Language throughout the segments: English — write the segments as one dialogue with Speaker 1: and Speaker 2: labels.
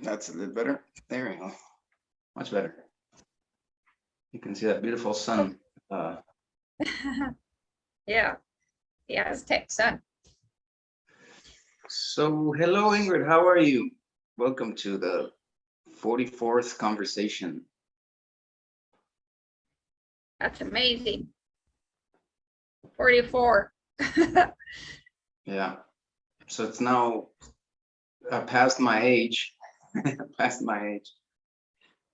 Speaker 1: That's a little better. There we go. Much better. You can see that beautiful sun.
Speaker 2: Yeah, the Aztec sun.
Speaker 1: So, hello, Ingrid. How are you? Welcome to the 44th conversation.
Speaker 2: That's amazing. 44.
Speaker 1: Yeah. So it's now past my age. Past my age.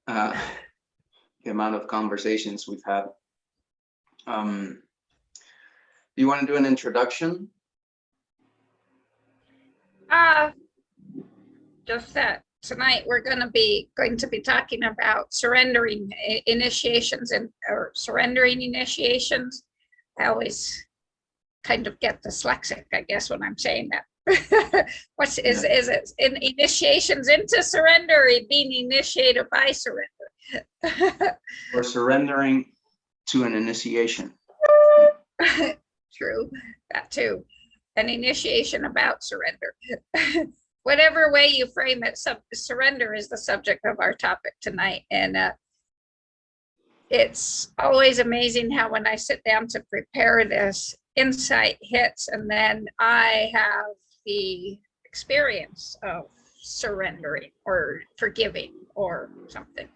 Speaker 1: The amount of conversations we've had. Do you want to do an introduction?
Speaker 2: Just that tonight we're going to be talking about surrendering initiations or surrendering initiations. I always kind of get dyslexic, I guess, when I'm saying that. Is it initiations into surrender, being initiated by surrender?
Speaker 1: Or surrendering to an initiation.
Speaker 2: True, that too. An initiation about surrender. Whatever way you frame it, surrender is the subject of our topic tonight. And it's always amazing how when I sit down to prepare this, insight hits, and then I have the experience of surrendering or forgiving or something.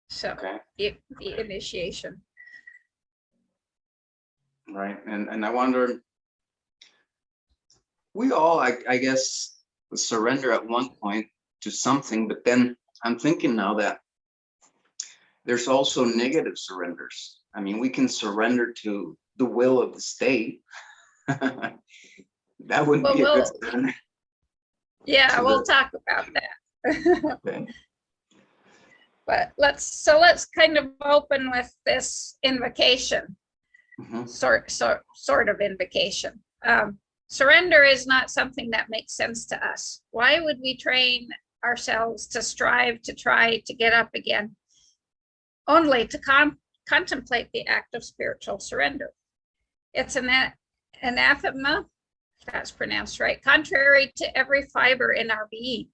Speaker 2: So the initiation.
Speaker 1: Right. And I wonder, we all, I guess, surrender at one point to something, but then I'm thinking now that there's also negative surrenders. I mean, we can surrender to the will of the state. That wouldn't be a good surrender.
Speaker 2: Yeah, we'll talk about that.
Speaker 1: Okay.
Speaker 2: But let's kind of open with this invocation. Mm-hmm. Sort of invocation. Surrender is not something that makes sense to us. Why would we train ourselves to strive to try to get up again, only to contemplate the act of spiritual surrender? It's an anathema, if that's pronounced right, contrary to every fiber in our being.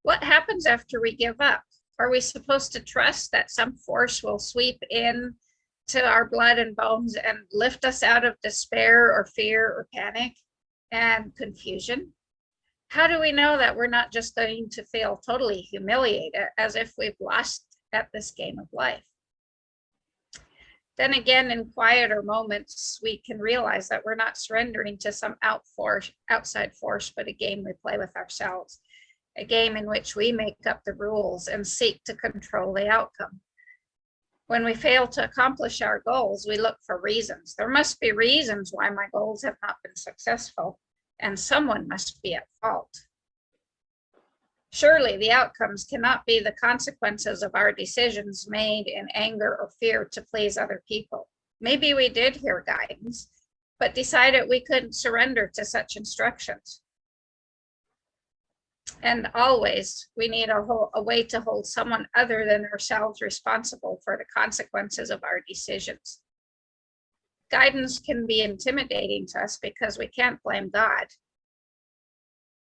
Speaker 2: What happens after we give up? Are we supposed to trust that some force will sweep in to our blood and bones and lift us out of despair or fear or panic and confusion? How do we know that we're not just going to feel totally humiliated as if we've lost at this game of life? Then again, in quieter moments, we can realize that we're not surrendering to some outside force, but a game we play with ourselves, a game in which we make up the rules and seek to control the outcome. When we fail to accomplish our goals, we look for reasons. There must be reasons why my goals have not been successful, and someone must be at fault. Surely the outcomes cannot be the consequences of our decisions made in anger or fear to please other people. Maybe we did hear guidance, but decided we couldn't surrender to such instructions. And always, we need a way to hold someone other than ourselves responsible for the consequences of our decisions. Guidance can be intimidating to us because we can't blame God.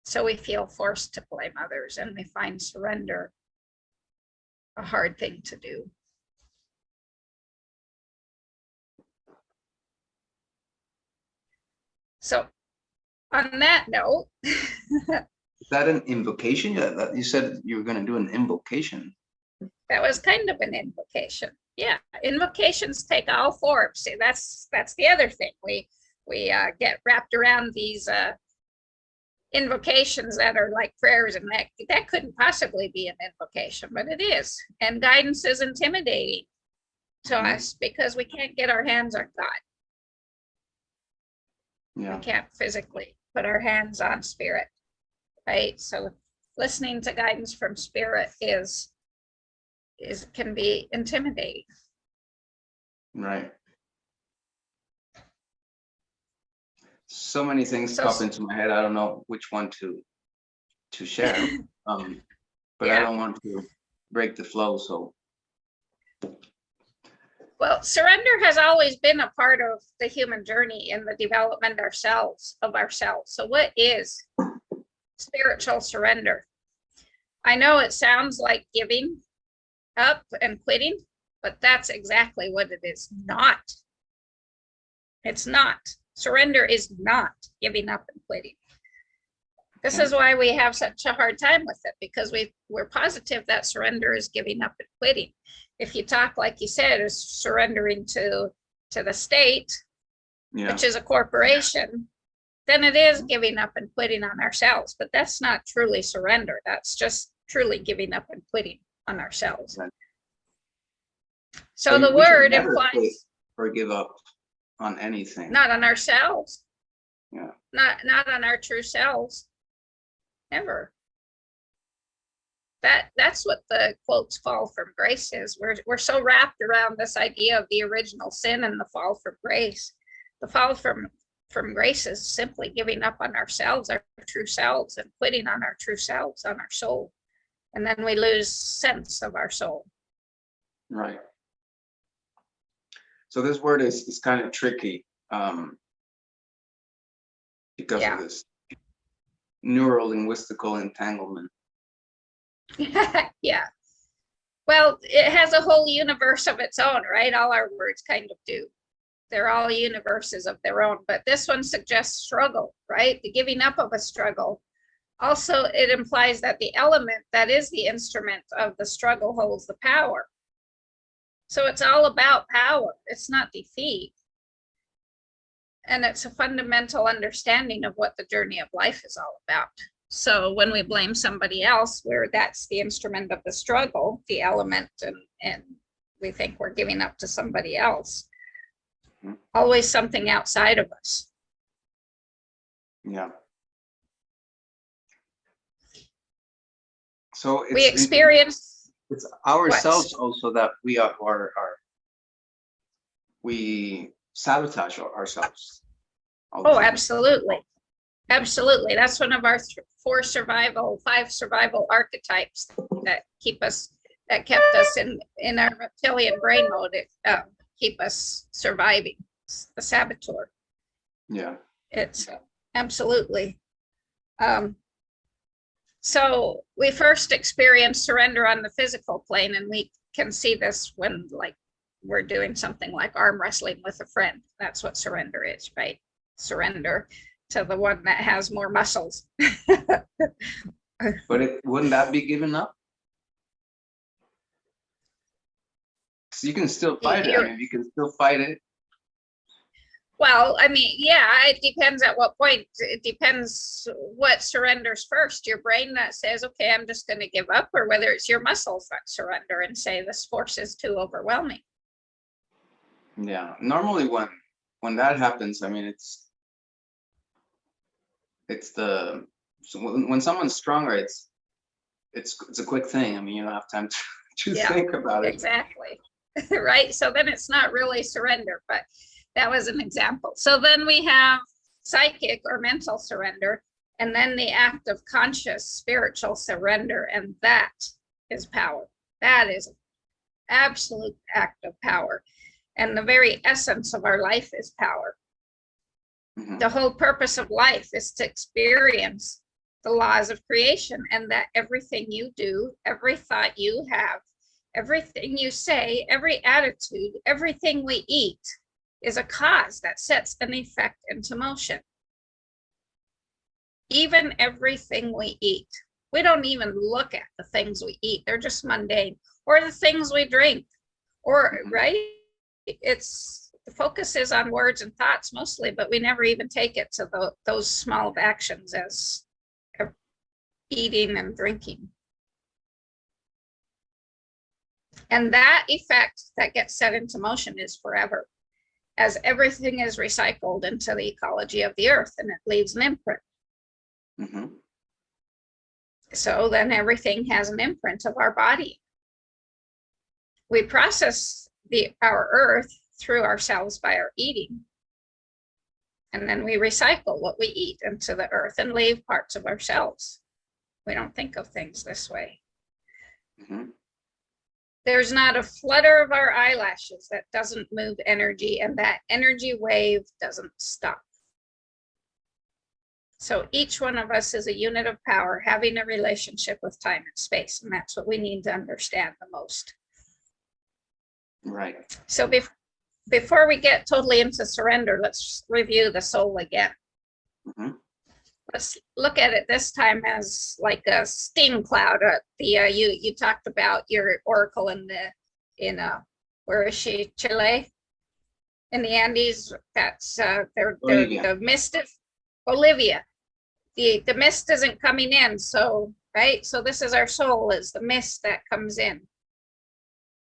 Speaker 2: So we feel forced to blame others, and we find surrender a hard thing to do. So on that note,
Speaker 1: is that an invocation? Yeah, you said you were going to do an invocation.
Speaker 2: That was kind of an invocation. Yeah, invocations take all forms. See, that's the other thing. We get wrapped around these invocations that are like prayers, and that couldn't possibly be an invocation, but it is. And guidance is intimidating to us because we can't get our hands on God. Yeah. We can't physically put our hands on spirit, right? So listening to guidance from spirit can be intimidating.
Speaker 1: Right. So many things pop into my head. I don't know which one to share, but yeah. I don't want to break the flow. So,
Speaker 2: well, surrender has always been a part of the human journey in the development of ourselves. So, what is spiritual surrender? I know it sounds like giving up and quitting, but that's exactly what it is not. It's not. Surrender is not giving up and quitting. This is why we have such a hard time with it, because we're positive that surrender is giving up and quitting. If you talk, like you said, is surrendering to the state, which is a corporation, then it is giving up and quitting on ourselves. But that's not truly surrender. That's just truly giving up and quitting on ourselves.
Speaker 1: Right.
Speaker 2: So the word
Speaker 1: implies or give up on anything.
Speaker 2: Not on ourselves.
Speaker 1: Yeah.
Speaker 2: Not on our true selves. Never. That's what the quotes fall from grace is. We're so wrapped around this idea of the original sin and the fall from grace. The fall from grace is simply giving up on ourselves, our true selves, and quitting on our true selves, on our soul. And then we lose sense of our soul.
Speaker 1: Right. So this word is kind of tricky because of this neuro-linguistical entanglement.
Speaker 2: Yeah. Well, it has a whole universe of its own, right? All our words kind of do. They're all universes of their own, but this one suggests struggle, right? The giving up of a struggle. Also, it implies that the element that is the instrument of the struggle holds the power. So it's all about power. It's not defeat. And it's a fundamental understanding of what the journey of life is all about. So when we blame somebody else, where that's the instrument of the struggle, the element, and we think we're giving up to somebody else, always something outside of us.
Speaker 1: Yeah. So
Speaker 2: we experience
Speaker 1: it's ourselves also that we sabotage ourselves.
Speaker 2: Oh, absolutely. Absolutely. That's one of our five survival archetypes that kept us in our reptilian brain mode, keep us surviving. The saboteur.
Speaker 1: Yeah.
Speaker 2: It's absolutely. So we first experience surrender on the physical plane, and we can see this when we're doing something like arm wrestling with a friend. That's what surrender is, right? Surrender to the one that has more muscles.
Speaker 1: But wouldn't that be given up? So you can still fight it. I mean, you can still fight it.
Speaker 2: Well, I mean, yeah, it depends at what point. It depends what surrenders first. Your brain that says, okay, I'm just going to give up, or whether it's your muscles that surrender and say this force is too overwhelming.
Speaker 1: Yeah, normally when that happens, I mean, when someone's stronger, it's a quick thing. I mean, you don't have time to think about it.
Speaker 2: Exactly. Right. So then it's not really surrender, but that was an example. So then we have psychic or mental surrender, and then the act of conscious spiritual surrender, and that is power. That is an absolute act of power. And the very essence of our life is power. Mm-hmm. The whole purpose of life is to experience the laws of creation, and that everything you do, every thought you have, everything you say, every attitude, everything we eat is a cause that sets an effect into motion. Even everything we eat. We don't even look at the things we eat. They're just mundane. Or the things we drink. Or, right? The focus is on words and thoughts mostly, but we never even take it to those small actions as eating and drinking. And that effect that gets set into motion is forever, as everything is recycled into the ecology of the earth, and it leaves an imprint. Mm-hmm. So then everything has an imprint of our body. We process our earth through ourselves by our eating. And then we recycle what we eat into the earth and leave parts of ourselves. We don't think of things this way. Mm-hmm. There's not a flutter of our eyelashes that doesn't move energy, and that energy wave doesn't stop. So each one of us is a unit of power having a relationship with time and space, and that's what we need to understand the most.
Speaker 1: Right.
Speaker 2: So before we get totally into surrender, let's review the soul again. Let's look at it this time as like a steam cloud. You talked about your oracle in where is she? Chile, in the Andes. That's the mist of Bolivia. The mist isn't coming in, so right. So this is our soul, is the mist that comes in,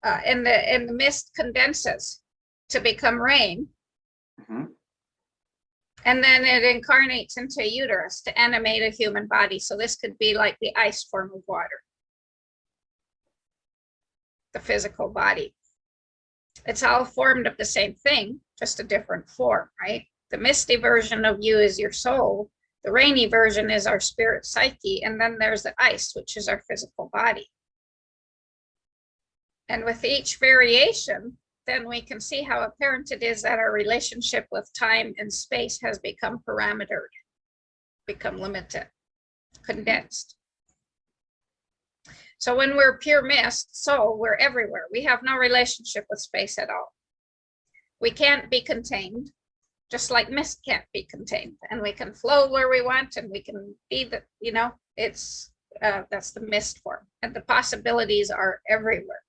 Speaker 2: and the mist condenses to become rain. And then it incarnates into a uterus to animate a human body. So this could be like the ice form of water, the physical body. It's all formed of the same thing, just a different form, right? The misty version of you is your soul. The rainy version is our spirit psyche. And then there's the ice, which is our physical body. And with each variation, then we can see how apparent it is that our relationship with time and space has become parametered, become limited, condensed. So when we're pure mist, soul, we're everywhere. We have no relationship with space at all. We can't be contained, just like mist can't be contained. And we can flow where we want, and we can be it's that's the mist form. And the possibilities are everywhere.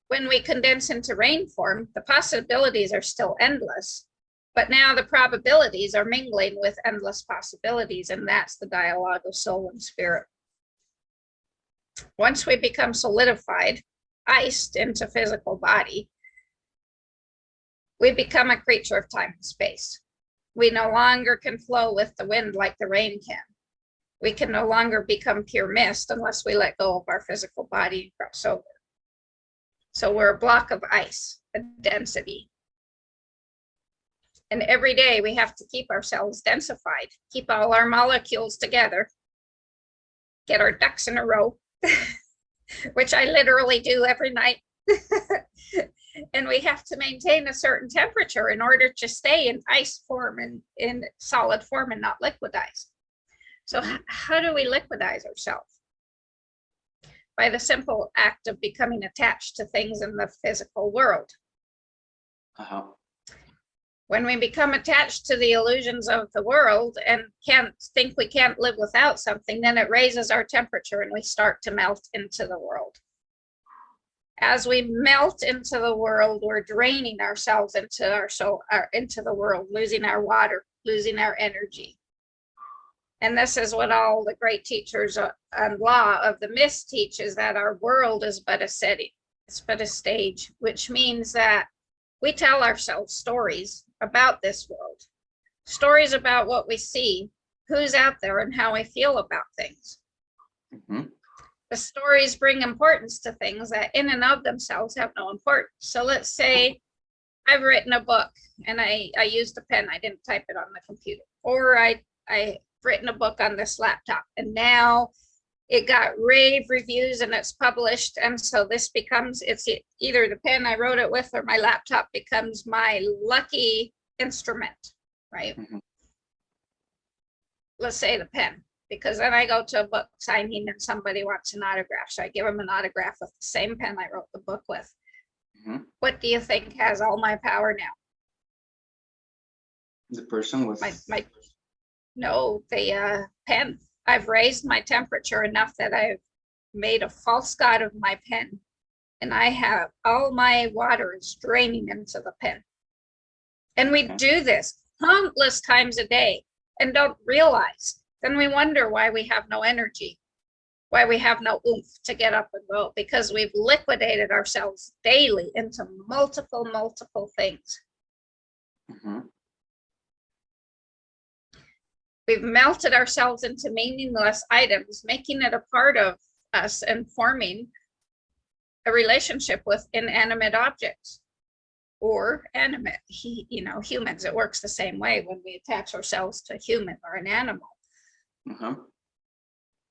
Speaker 2: When we condense into rain form, the possibilities are still endless, but now the probabilities are mingling with endless possibilities, and that's the dialogue of soul and spirit. Once we become solidified, iced into physical body, we become a creature of time and space. We no longer can flow with the wind like the rain can. We can no longer become pure mist unless we let go of our physical body and cross over. So we're a block of ice, a density. And every day we have to keep ourselves densified, keep all our molecules together, get our ducks in a row, which I literally do every night. And we have to maintain a certain temperature in order to stay in ice form and in solid form and not liquidize. So how do we liquidize ourselves? By the simple act of becoming attached to things in the physical world. When we become attached to the illusions of the world and think we can't live without something, then it raises our temperature and we start to melt into the world. As we melt into the world, we're draining ourselves into our soul, into the world, losing our water, losing our energy. And this is what all the great teachers on law of the mist teach, is that our world is but a setting, it's but a stage, which means that we tell ourselves stories about this world, stories about what we see, who's out there, and how we feel about things. The stories bring importance to things that in and of themselves have no importance. So let's say I've written a book and I used a pen, I didn't type it on the computer, or I written a book on this laptop and now it got rave reviews and it's published, and so this becomes, it's either the pen I wrote it with or my laptop becomes my lucky instrument, right? Let's say the pen, because then I go to a book signing and somebody wants an autograph, so I give them an autograph with the same pen I wrote the book with. What do you think has all my power now?
Speaker 1: The person with
Speaker 2: no, the pen. I've raised my temperature enough that I've made a false god of my pen, and I have all my water is draining into the pen. And we do this countless times a day and don't realize. Then we wonder why we have no energy, why we have no oomph to get up and go, because we've liquidated ourselves daily into multiple things. We've melted ourselves into meaningless items, making it a part of us and forming a relationship with inanimate objects or animate, humans. It works the same way when we attach ourselves to a human or an animal.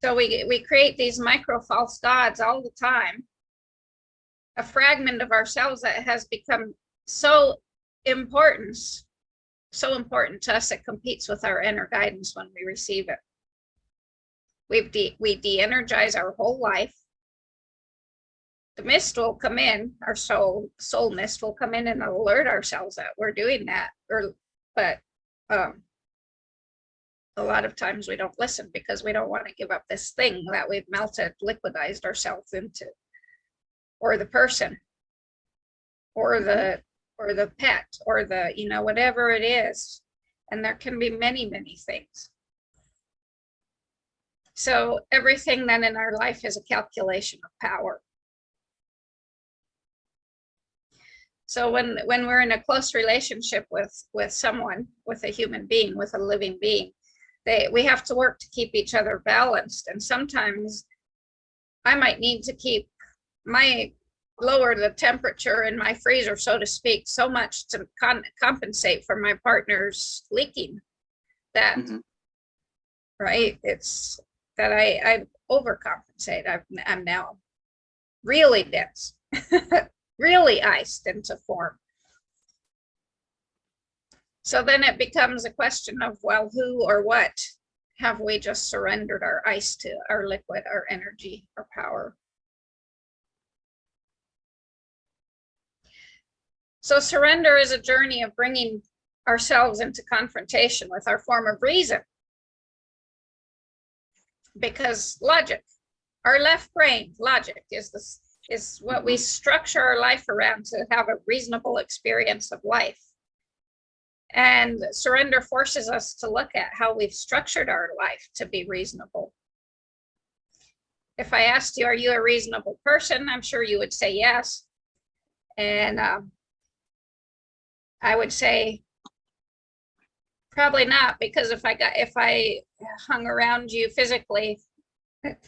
Speaker 2: So we create these micro false gods all the time, a fragment of ourselves that has become so important so important to us, it competes with our inner guidance when we receive it. We de-energize our whole life. The mist will come in, our soul mist will come in and alert ourselves that we're doing that. But a lot of times we don't listen because we don't want to give up this thing that we've melted, liquidized ourselves into, or the person, or the pet, or the, you know, whatever it is. And there can be many, many things. So everything then in our life is a calculation of power. So when we're in a close relationship with someone, with a human being, with a living being, we have to work to keep each other balanced. And sometimes I might need to lower the temperature in my freezer, so to speak, so much to compensate for my partner's leaking that, right? It's that I overcompensate. I'm now really dense, really iced into form. So then it becomes a question of, well, who or what have we just surrendered our ice to, our liquid, our energy, our power? So surrender is a journey of bringing ourselves into confrontation with our form of reason. Because logic, our left brain, logic is what we structure our life around to have a reasonable experience of life. And surrender forces us to look at how we've structured our life to be reasonable. If I asked you, are you a reasonable person? I'm sure you would say yes. And I would say probably not, because if I hung around you physically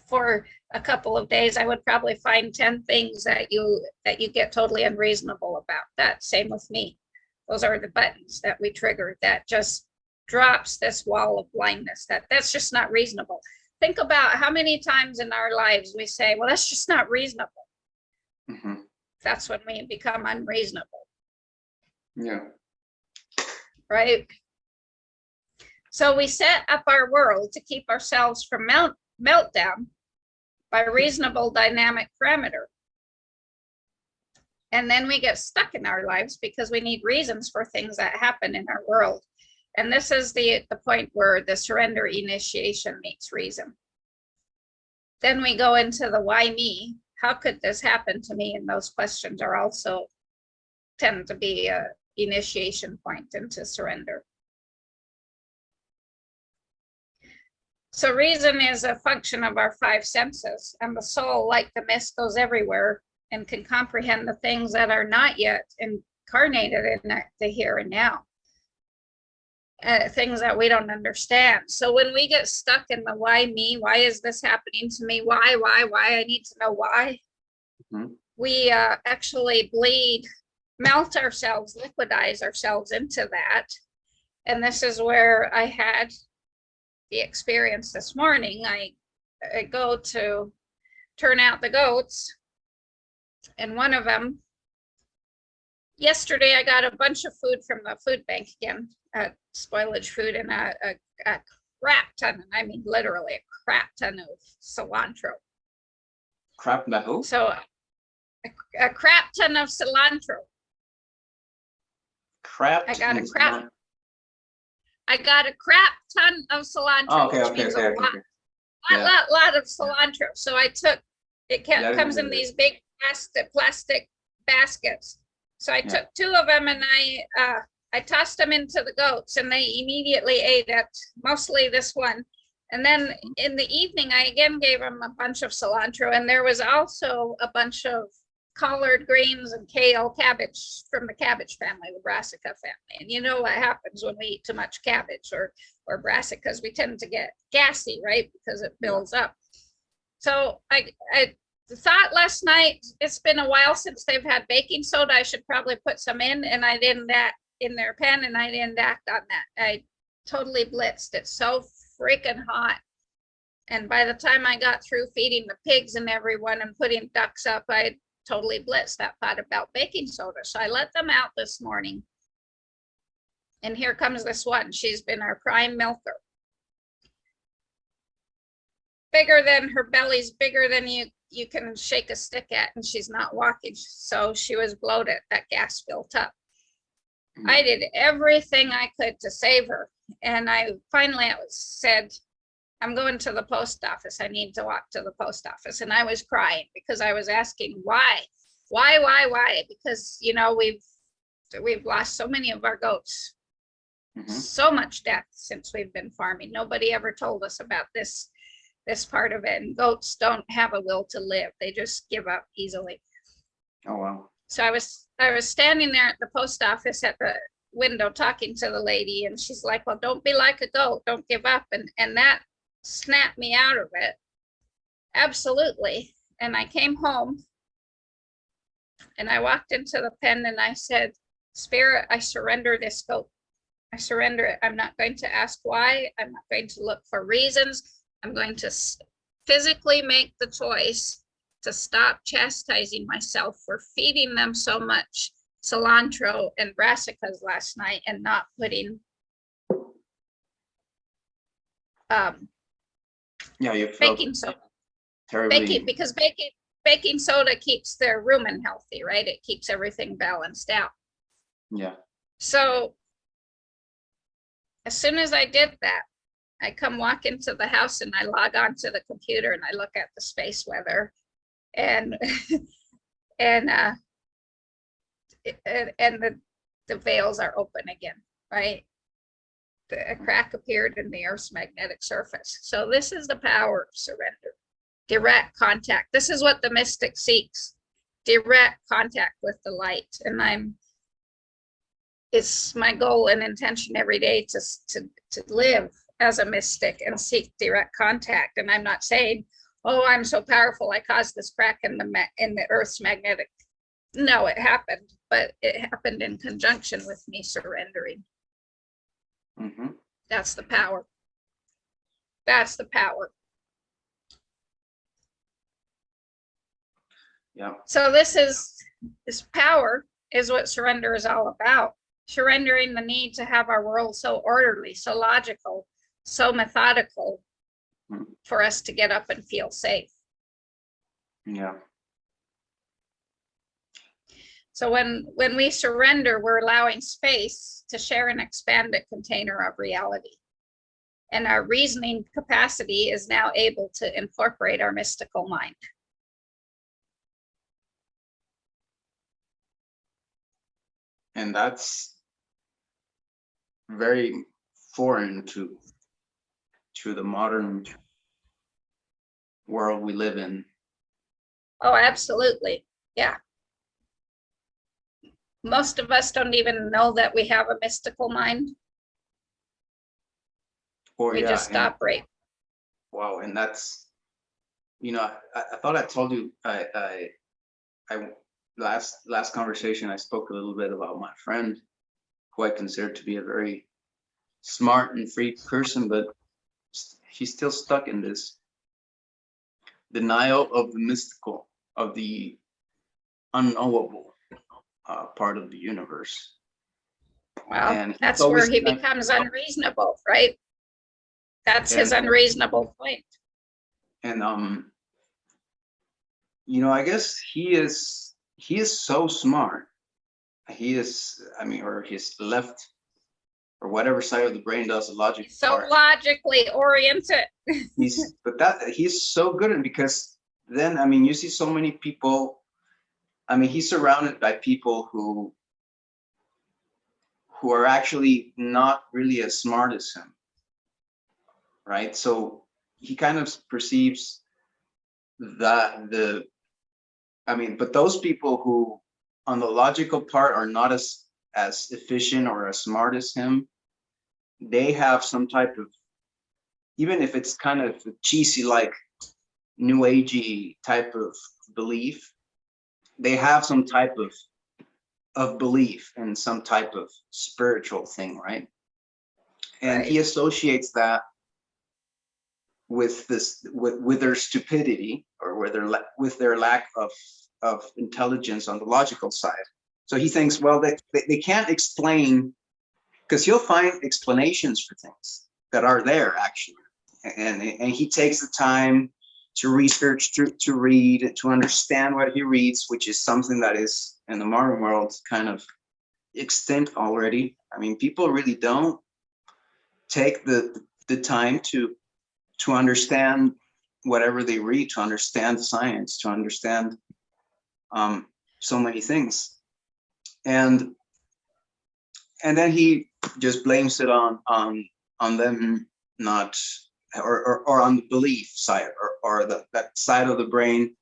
Speaker 2: for a couple of days, I would probably find 10 things that you get totally unreasonable about. That same with me. Those are the buttons that we trigger that just drops this wall of blindness. That's just not reasonable. Think about how many times in our lives we say, well, that's just not reasonable. That's when we become unreasonable.
Speaker 1: Yeah.
Speaker 2: Right? So we set up our world to keep ourselves from meltdown by reasonable dynamic parameter. And then we get stuck in our lives because we need reasons for things that happen in our world. And this is the point where the surrender initiation meets reason. Then we go into the why me? How could this happen to me? And those questions are also tend to be an initiation point into surrender. So reason is a function of our 5 senses, and the soul, like the mist, goes everywhere and can comprehend the things that are not yet incarnated in the here and now, things that we don't understand. So when we get stuck in the why me, why is this happening to me? Why, I need to know why. We actually melt ourselves, liquidize ourselves into that. And this is where I had the experience this morning. I go to turn out the goats, and one of them, yesterday I got a bunch of food from the food bank again, spoilage food, and a crap ton, and I mean literally a crap ton of cilantro.
Speaker 1: Crap metal?
Speaker 2: So a crap ton of cilantro. I got a crap ton of cilantro.
Speaker 1: Oh, okay,
Speaker 2: which means
Speaker 1: okay.
Speaker 2: a lot of cilantro. So I took, comes in these big plastic baskets. So I took 2 of them and I tossed them into the goats, and they immediately ate it, mostly this one. And then in the evening, I again gave them a bunch of cilantro, and there was also a bunch of collard greens and kale, cabbage from the cabbage family, the brassica family. And you know what happens when we eat too much cabbage or brassicas? We tend to get gassy, right? Because it builds up. So I thought last night, it's been a while since they've had baking soda. I should probably put some in, and I didn't in their pen, and I didn't act on that. I totally blitzed. It's so freaking hot. And by the time I got through feeding the pigs and everyone and putting ducks up, I totally blitzed that thought about baking soda. So I let them out this morning. And here comes this one. She's been our prime milker. Bigger than, her belly's bigger than you can shake a stick at, and she's not walking. So she was bloated. That gas built up. I did everything I could to save her. And I finally said, I'm going to the post office. I need to walk to the post office. And I was crying because I was asking why? Because, you know, we've lost so many of our goats. So much death since we've been farming. Nobody ever told us about this part of it. And goats don't have a will to live. They just give up easily.
Speaker 1: Oh, wow.
Speaker 2: So I was standing there at the post office at the window talking to the lady, and she's like, well, don't be like a goat, don't give up. And that snapped me out of it. Absolutely. And I came home and I walked into the pen and I said, Spirit, I surrender this goat. I surrender it. I'm not going to ask why. I'm not going to look for reasons. I'm going to physically make the choice to stop chastising myself for feeding them so much cilantro and brassicas last night and not putting baking soda.
Speaker 1: Terribly.
Speaker 2: Because baking soda keeps their rumen healthy, right? It keeps everything balanced out.
Speaker 1: Yeah.
Speaker 2: So as soon as I did that, I come walk into the house and I log on to the computer and I look at the space weather, and and the veils are open again, right? A crack appeared in the Earth's magnetic surface. So this is the power of surrender, direct contact. This is what the mystic seeks, direct contact with the light. And it's my goal and intention every day to live as a mystic and seek direct contact. And I'm not saying, oh, I'm so powerful, I caused this crack in the Earth's magnetic. No, it happened, but it happened in conjunction with me surrendering. That's the power. That's the power.
Speaker 1: Yeah.
Speaker 2: So this power is what surrender is all about. Surrendering the need to have our world so orderly, so logical, so methodical for us to get up and feel safe.
Speaker 1: Yeah.
Speaker 2: So when we surrender, we're allowing space to share an expanded container of reality. And our reasoning capacity is now able to incorporate our mystical mind.
Speaker 1: And that's very foreign to the modern world we live in.
Speaker 2: Oh, absolutely. Yeah. Most of us don't even know that we have a mystical mind. We just operate.
Speaker 1: Wow, and that's, you know, I thought I told you, I last conversation I spoke a little bit about my friend, who I consider to be a very smart and free person, but he's still stuck in this denial of the mystical, of the unknowable part of the universe.
Speaker 2: Well,
Speaker 1: and
Speaker 2: that's where he becomes unreasonable, right? That's his unreasonable point.
Speaker 1: And you know, I guess he is so smart. He is, I mean, or his left or whatever side of the brain does the logic
Speaker 2: So
Speaker 1: part.
Speaker 2: logically oriented.
Speaker 1: He's so good at, because then, I mean, you see so many people. I mean, he's surrounded by people who are actually not really as smart as him, right? So he kind of perceives that but those people who on the logical part are not as efficient or as smart as him, they have some type of, even if it's kind of cheesy, like new agey type of belief, they have some type of belief in some type of spiritual thing, right? And he associates that with their stupidity, or with their lack of intelligence on the logical side. So he thinks, well, they can't explain because you'll find explanations for things that are there actually, and he takes the time to research, to read, to understand what he reads, which is something that is in the modern world kind of extinct already. I mean, people really don't take the time to understand whatever they read, to understand science, to understand so many things, and then he just blames it on them not, or on the belief side, or that side of the brain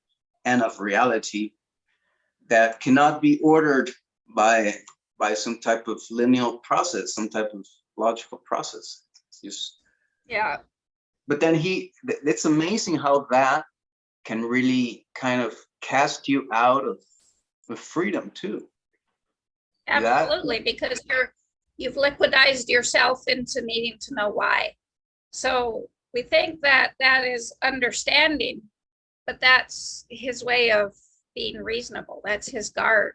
Speaker 1: and of reality that cannot be ordered by some type of lineal process, some type of logical process.
Speaker 2: Yeah.
Speaker 1: But then it's amazing how that can really kind of cast you out of freedom too.
Speaker 2: Absolutely, because you've liquidized yourself into needing to know why. So we think that is understanding, but that's his way of being reasonable. That's his guard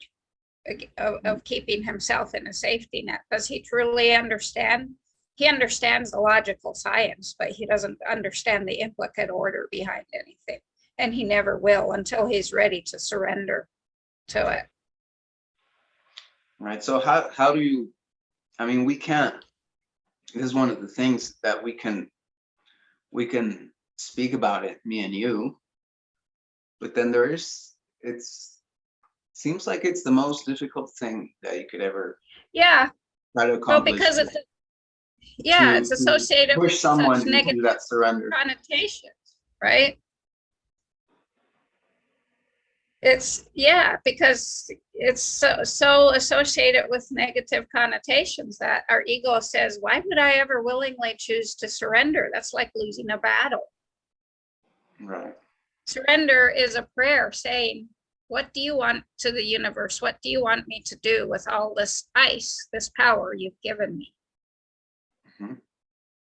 Speaker 2: of keeping himself in a safety net. Does he truly understand? He understands the logical science, but he doesn't understand the implicate order behind anything. And he never will until he's ready to surrender to it.
Speaker 1: Right. So how do you, I mean, we can't, this is one of the things that we can speak about it, me and you, but then it seems like it's the most difficult thing that you could ever try to accomplish.
Speaker 2: Well, because it's associated
Speaker 1: push
Speaker 2: with
Speaker 1: someone
Speaker 2: such
Speaker 1: into
Speaker 2: negative
Speaker 1: that surrender
Speaker 2: connotations, right? Because it's so associated with negative connotations that our ego says, why would I ever willingly choose to surrender? That's like losing a battle.
Speaker 1: Right.
Speaker 2: Surrender is a prayer saying, what do you want to the universe? What do you want me to do with all this ice, this power you've given me? Mm-hmm.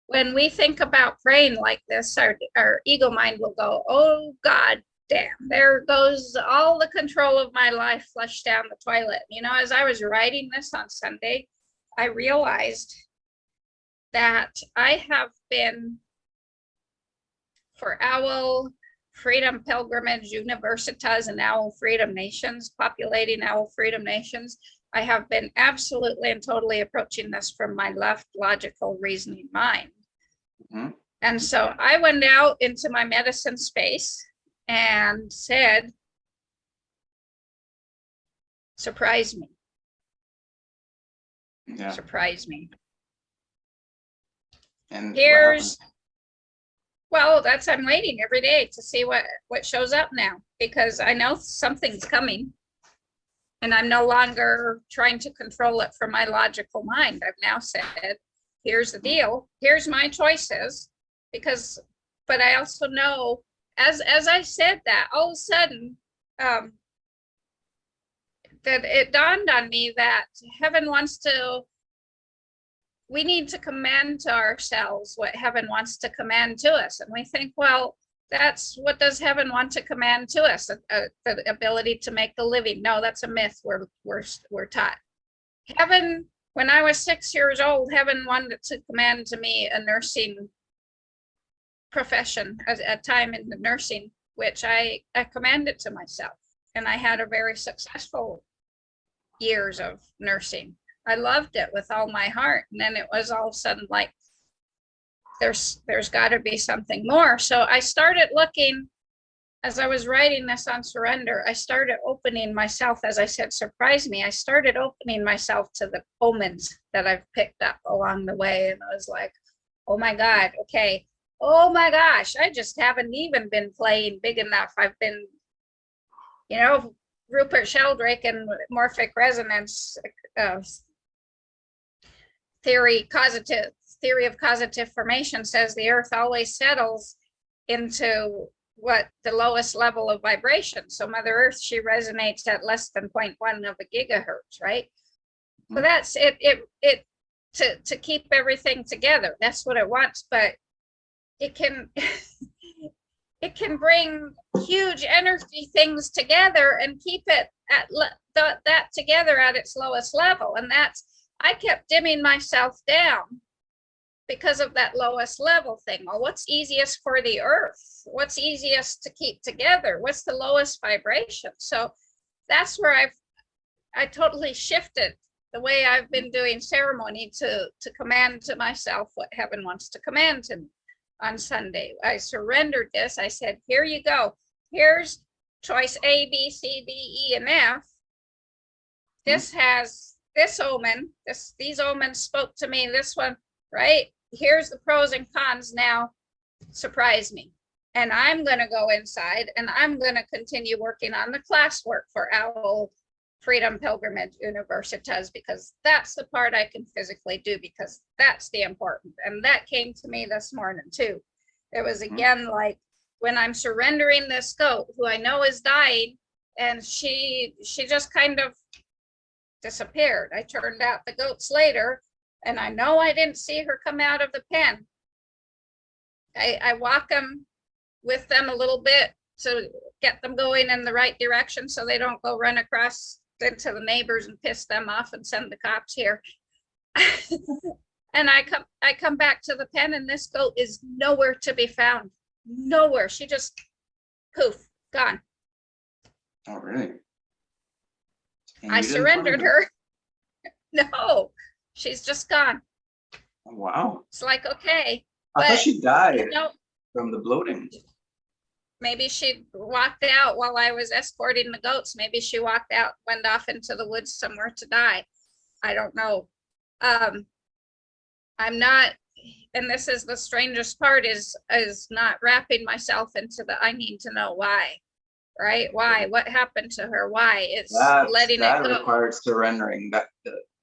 Speaker 2: When we think about praying like this, our ego mind will go, oh God, damn, there goes all the control of my life flushed down the toilet. You know, as I was writing this on Sunday, I realized that I have been, for Owl Freedom Pilgrimage Universitas and Owl Freedom Nations, populating Owl Freedom Nations, I have been absolutely and totally approaching this from my left logical reasoning mind. Mm-hmm. And so I went out into my medicine space and said, surprise me. Yeah. Surprise me. And I'm waiting every day to see what shows up now, because I know something's coming and I'm no longer trying to control it from my logical mind. I've now said, here's the deal, here's my choices, but I also know, as I said that, all of a sudden, that it dawned on me that heaven we need to command to ourselves what heaven wants to command to us. And we think, well, that's what does heaven want to command to us? The ability to make a living. No, that's a myth we're taught. Heaven, when I was 6 years old, heaven wanted to command to me a nursing profession, a time in the nursing, which I commanded to myself. And I had a very successful years of nursing. I loved it with all my heart. And then it was all of a sudden like, there's got to be something more. So I started looking, as I was writing this on surrender, I started opening myself, as I said, surprise me. I started opening myself to the omens that I've picked up along the way. And I was like, oh my God, okay. Oh my gosh, I just haven't even been playing big enough. I've been, Rupert Sheldrake and morphic resonance theory of causative formation says the earth always settles into what the lowest level of vibration. So Mother Earth, she resonates at less than 0.1 of a gigahertz, right? Mm-hmm. So that's it to keep everything together. That's what it wants, but it can it can bring huge energy things together and keep it at that together at its lowest level. And I kept dimming myself down because of that lowest level thing. Well, what's easiest for the earth? What's easiest to keep together? What's the lowest vibration? So that's where I totally shifted the way I've been doing ceremony to command to myself what heaven wants to command to me on Sunday. I surrendered this. I said, here you go. Here's choice A, B, C, D, E, and F. This has this omen. These omens spoke to me. This one, right? Here's the pros and cons. Now, surprise me. And I'm going to go inside and I'm going to continue working on the classwork for Owl Freedom Pilgrimage Universitas, because that's the part I can physically do, because that's the important. And that came to me this morning too. It was again like when I'm surrendering this goat who I know is dying, and she just kind of disappeared. I turned out the goats later, and I know I didn't see her come out of the pen. I walk them with them a little bit to get them going in the right direction so they don't go run across into the neighbors and piss them off and send the cops here. And I come back to the pen, and this goat is nowhere to be found. Nowhere. She just poof, gone.
Speaker 1: Oh, really?
Speaker 2: I surrendered her. No, she's just gone.
Speaker 1: Oh, wow.
Speaker 2: It's like, okay.
Speaker 1: I thought she died,
Speaker 2: you know,
Speaker 1: from the bloating.
Speaker 2: Maybe she walked out while I was escorting the goats. Maybe she walked out, went off into the woods somewhere to die. I don't know. I'm not, and this is the strangest part, is not wrapping myself into the I need to know why, right? Why? What happened to her? Why? It's letting it go.
Speaker 1: That requires surrendering, that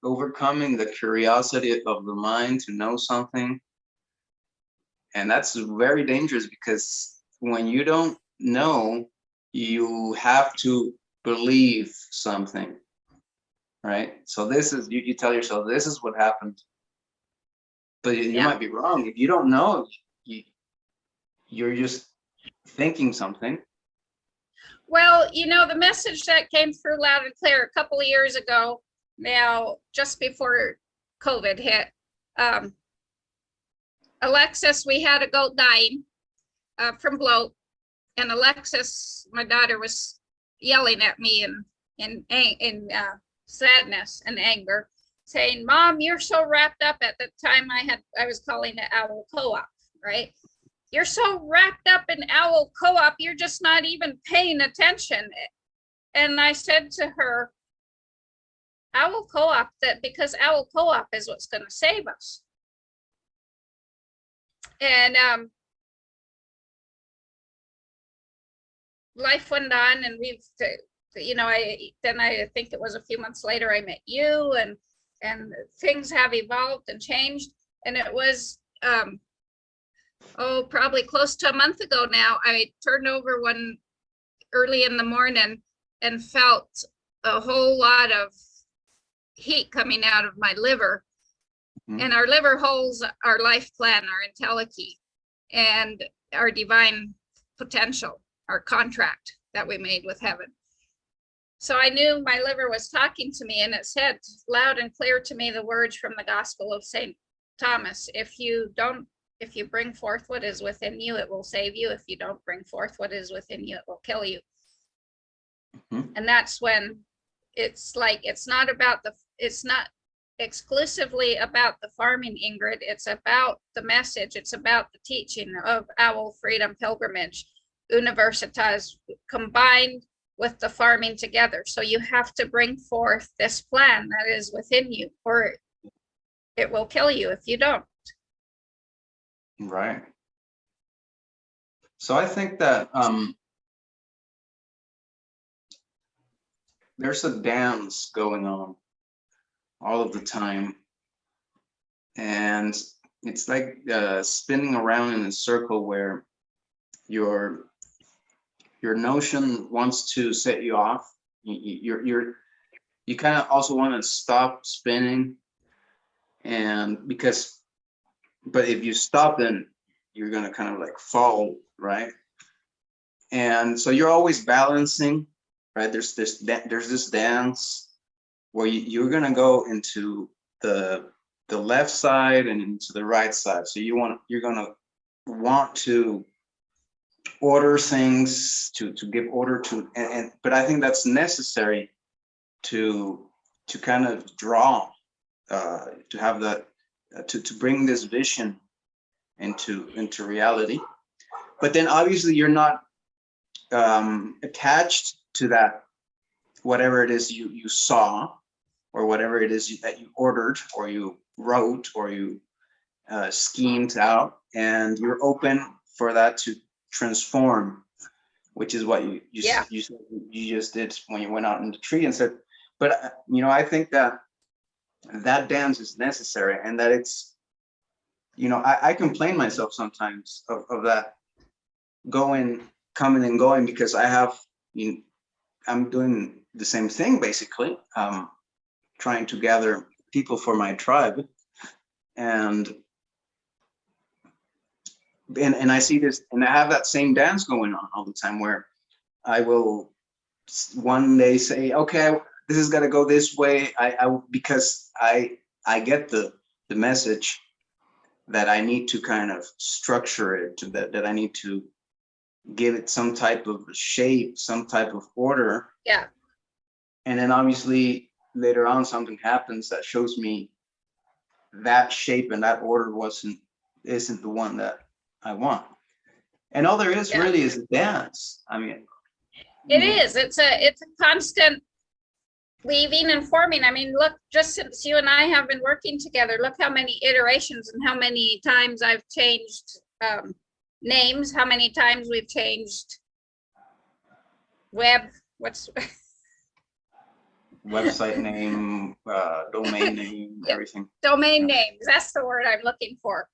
Speaker 1: overcoming the curiosity of the mind to know something. And that's very dangerous, because when you don't know, you have to believe something, right? So this is, you tell yourself, this is what happened. But you might be wrong. If you don't know, you're just thinking something.
Speaker 2: Well, you know, the message that came through loud and clear a couple of years ago, now, just before COVID hit, Alexis, we had a goat dying from bloat, and Alexis, my daughter, was yelling at me in sadness and anger, saying, "Mom, you're so wrapped up." At the time, I was calling it Owl Co-op, right? You're so wrapped up in Owl Co-op, you're just not even paying attention. And I said to her, Owl Co-op, that because Owl Co-op is what's going to save us. And life went on, and we've, you know, I think it was a few months later I met you, and things have evolved and changed. And it was probably close to a month ago now, I turned over one early in the morning and felt a whole lot of heat coming out of my liver. And our liver holds our life plan, our entelechy, and our divine potential, our contract that we made with heaven. So I knew my liver was talking to me, and it said loud and clear to me the words from the Gospel of St. Thomas: if you bring forth what is within you, it will save you. If you don't bring forth what is within you, it will kill you. And that's when it's like, it's not exclusively about the farming, Ingrid. It's about the message. It's about the teaching of Owl Freedom Pilgrimage Universitas combined with the farming together. So you have to bring forth this plan that is within you, or it will kill you if you don't.
Speaker 1: Right. So I think that there's a dance going on all of the time, and it's like spinning around in a circle where your notion wants to set you off. You kind of also want to stop spinning, and but if you stop, then you're gonna kind of like fall, right? And so you're always balancing, right? There's this dance where you're gonna go into the left side and into the right side. So you're gonna want to order things, to give order to, but I think that's necessary to kind of draw, to have that, to bring this vision into reality. But then obviously you're not attached to that, whatever it is you saw, or whatever it is that you ordered, or you wrote, or you schemed out, and you're open for that to transform, which is what you just did when you went out in the tree and said. But I think that dance is necessary, and that it's, I complain myself sometimes of that coming and going, because I'm doing the same thing basically, trying to gather people for my tribe, and I see this, and I have that same dance going on all the time, where I will one day say, okay, this is got to go this way, because I get the message that I need to kind of structure it, that I need to give it some type of shape, some type of order.
Speaker 2: Yeah.
Speaker 1: And then obviously later on something happens that shows me that shape and that order isn't the one that I want. And all there is really is a dance. I mean,
Speaker 2: it is. It's a constant weaving and forming. I mean, look, just since you and I have been working together, look how many iterations and how many times I've changed names, how many times we've changed
Speaker 1: website name, domain name, everything.
Speaker 2: Domain names, that's the word I'm looking for,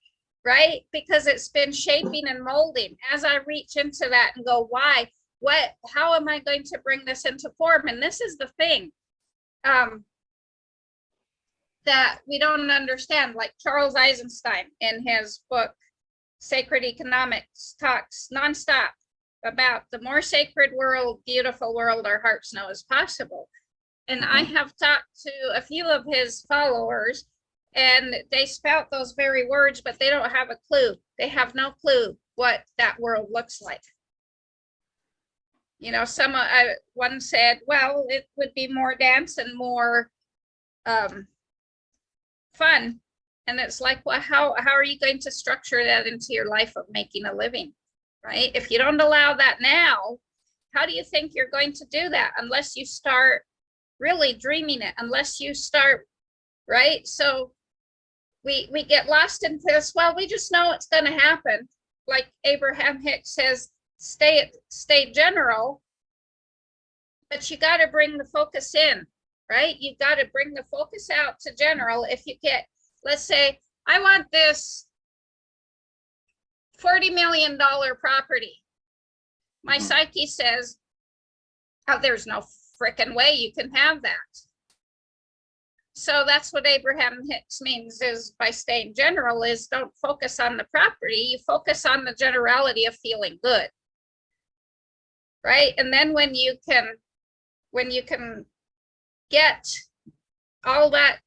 Speaker 2: right? Because it's been shaping and molding. As I reach into that and go, why, how am I going to bring this into form? And this is the thing that we don't understand. Like Charles Eisenstein in his book, Sacred Economics, talks nonstop about the more sacred world, beautiful world our hearts know is possible. And I have talked to a few of his followers, and they spout those very words, but they don't have a clue. They have no clue what that world looks like. One said, well, it would be more dance and more fun. And it's like, well, how are you going to structure that into your life of making a living, right? If you don't allow that now, how do you think you're going to do that? Unless you start really dreaming it, unless you start, right? So we get lost into this, well, we just know it's going to happen. Like Abraham Hicks says, stay general, but you got to bring the focus in, right? You got to bring the focus out to general. If you get, let's say, I want this $40 million property. My psyche says, oh, there's no frickin' way you can have that. So that's what Abraham Hicks means, is by staying general, is don't focus on the property, you focus on the generality of feeling good, right? And then when you can get all that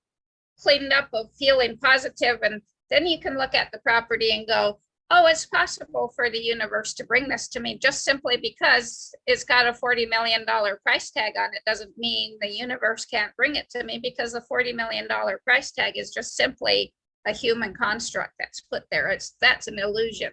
Speaker 2: cleaned up of feeling positive, and then you can look at the property and go, oh, it's possible for the universe to bring this to me. Just simply because it's got a $40 million price tag on it doesn't mean the universe can't bring it to me, because the $40 million price tag is just simply a human construct that's put there. That's an illusion.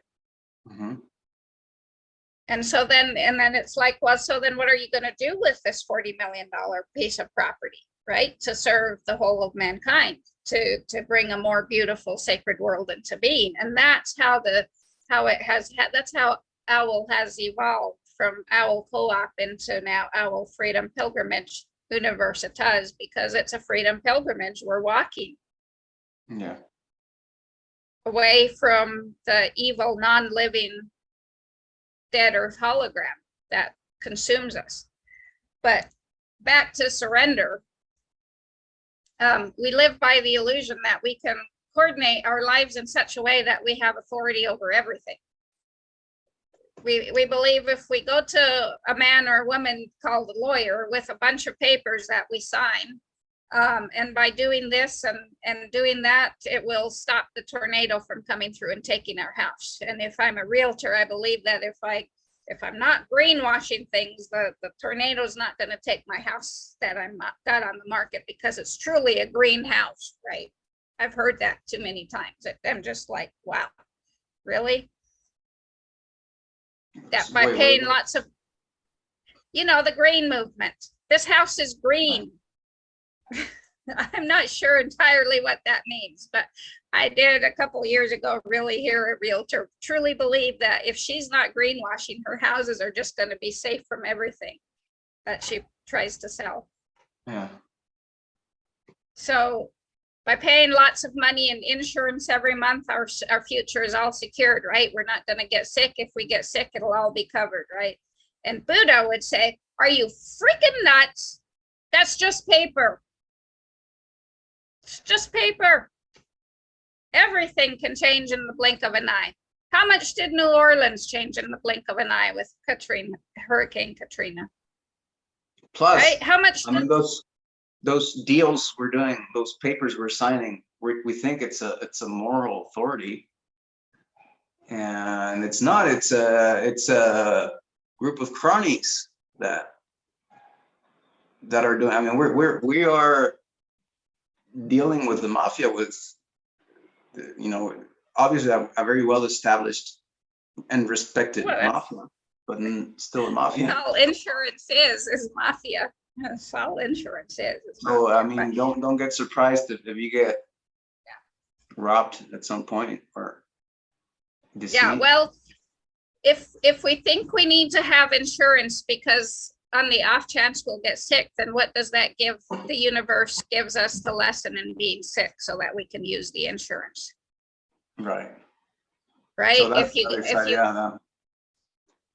Speaker 2: And so then it's like, well, so then what are you going to do with this $40 million piece of property, right? To serve the whole of mankind, to bring a more beautiful sacred world into being. And that's how OWL has evolved from OWL Co-op into now OWL Freedom Pilgrimage Universitas, because it's a freedom pilgrimage. We're walking away from the evil, non-living, dead earth hologram that consumes us. But back to surrender. We live by the illusion that we can coordinate our lives in such a way that we have authority over everything. We believe if we go to a man or a woman called a lawyer with a bunch of papers that we sign, And by doing this and doing that, it will stop the tornado from coming through and taking our house. And if I'm a realtor, I believe that if I'm not greenwashing things, the tornado's not going to take my house that I'm not got on the market, because it's truly a greenhouse, right? I've heard that too many times. I'm just like, wow, really? That by paying lots of, the green movement. This house is green. I'm not sure entirely what that means, but I did a couple of years ago really hear a realtor truly believe that if she's not greenwashing, her houses are just going to be safe from everything that she tries to sell.
Speaker 1: Yeah.
Speaker 2: So by paying lots of money in insurance every month, our future is all secured, right? We're not going to get sick. If we get sick, it'll all be covered, right? And Buddha would say, are you freaking nuts? That's just paper. It's just paper. Everything can change in the blink of an eye. How much did New Orleans change in the blink of an eye with Hurricane Katrina?
Speaker 1: Plus,
Speaker 2: right? How much?
Speaker 1: I mean, those deals we're doing, those papers we're signing, we think it's a moral authority, and it's not. It's a group of cronies that are doing. I mean, we are dealing with the mafia, with obviously a very well established and respected mafia, but still a mafia.
Speaker 2: All insurance is mafia. That's all insurance is.
Speaker 1: So I mean, don't get surprised if you get robbed at some point or deceived.
Speaker 2: Yeah, well, if we think we need to have insurance because on the off chance we'll get sick, then what does that give? The universe gives us the lesson in being sick so that we can use the insurance.
Speaker 1: Right.
Speaker 2: Right.
Speaker 1: So that's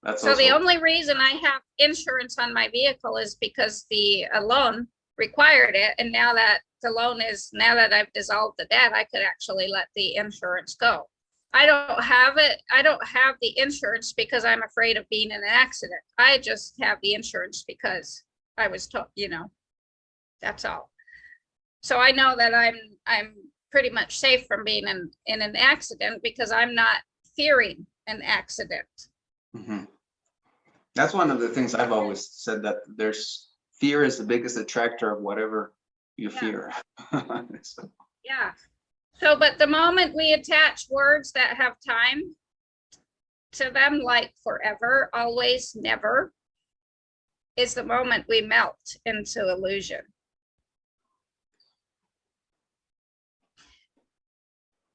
Speaker 1: that's
Speaker 2: so the only reason I have insurance on my vehicle is because the loan required it. And now that I've dissolved the debt, I could actually let the insurance go. I don't have it. I don't have the insurance because I'm afraid of being in an accident. I just have the insurance because I was told, that's all. So I know that I'm pretty much safe from being in an accident because I'm not fearing an accident.
Speaker 1: Mm-hmm. That's one of the things I've always said, that fear is the biggest attractor of whatever you fear. So.
Speaker 2: Yeah. So, but the moment we attach words that have time to them, like forever, always, never, is the moment we melt into illusion.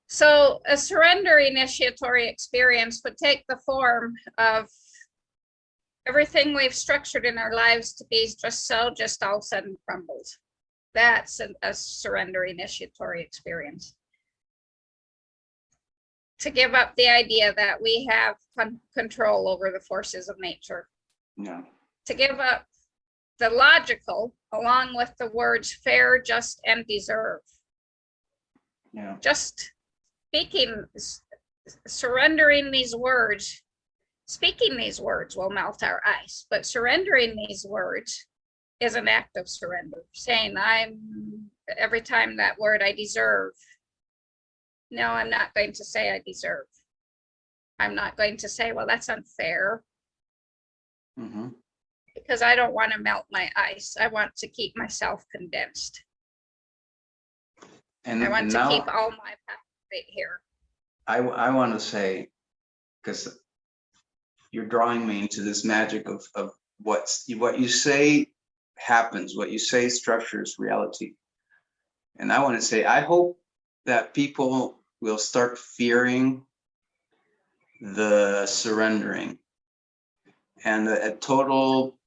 Speaker 2: So a surrender initiatory experience would take the form of everything we've structured in our lives to be just all of a sudden crumbled. That's a surrender initiatory experience. To give up the idea that we have control over the forces of nature.
Speaker 1: Yeah.
Speaker 2: To give up the logical, along with the words fair, just, and deserve.
Speaker 1: Yeah.
Speaker 2: Just surrendering these words, speaking these words will melt our ice, but surrendering these words is an act of surrender. Saying every time that word, I deserve. No, I'm not going to say I deserve. I'm not going to say, well, that's unfair.
Speaker 1: Mm-hmm.
Speaker 2: Because I don't want to melt my ice. I want to keep myself condensed. And I want to keep all my power right here.
Speaker 1: I want to say, because you're drawing me into this magic of what you say happens, what you say structures reality. And I want to say, I hope that people will start fearing the surrendering and a total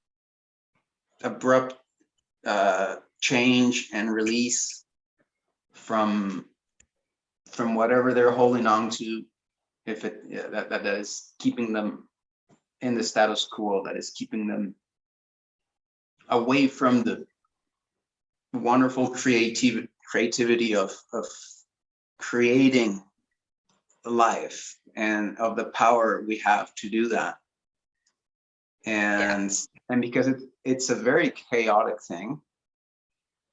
Speaker 1: abrupt change and release from whatever they're holding on to, if that is keeping them in the status quo, that is keeping them away from the wonderful creativity of creating life and of the power we have to do that. And because it's a very chaotic thing,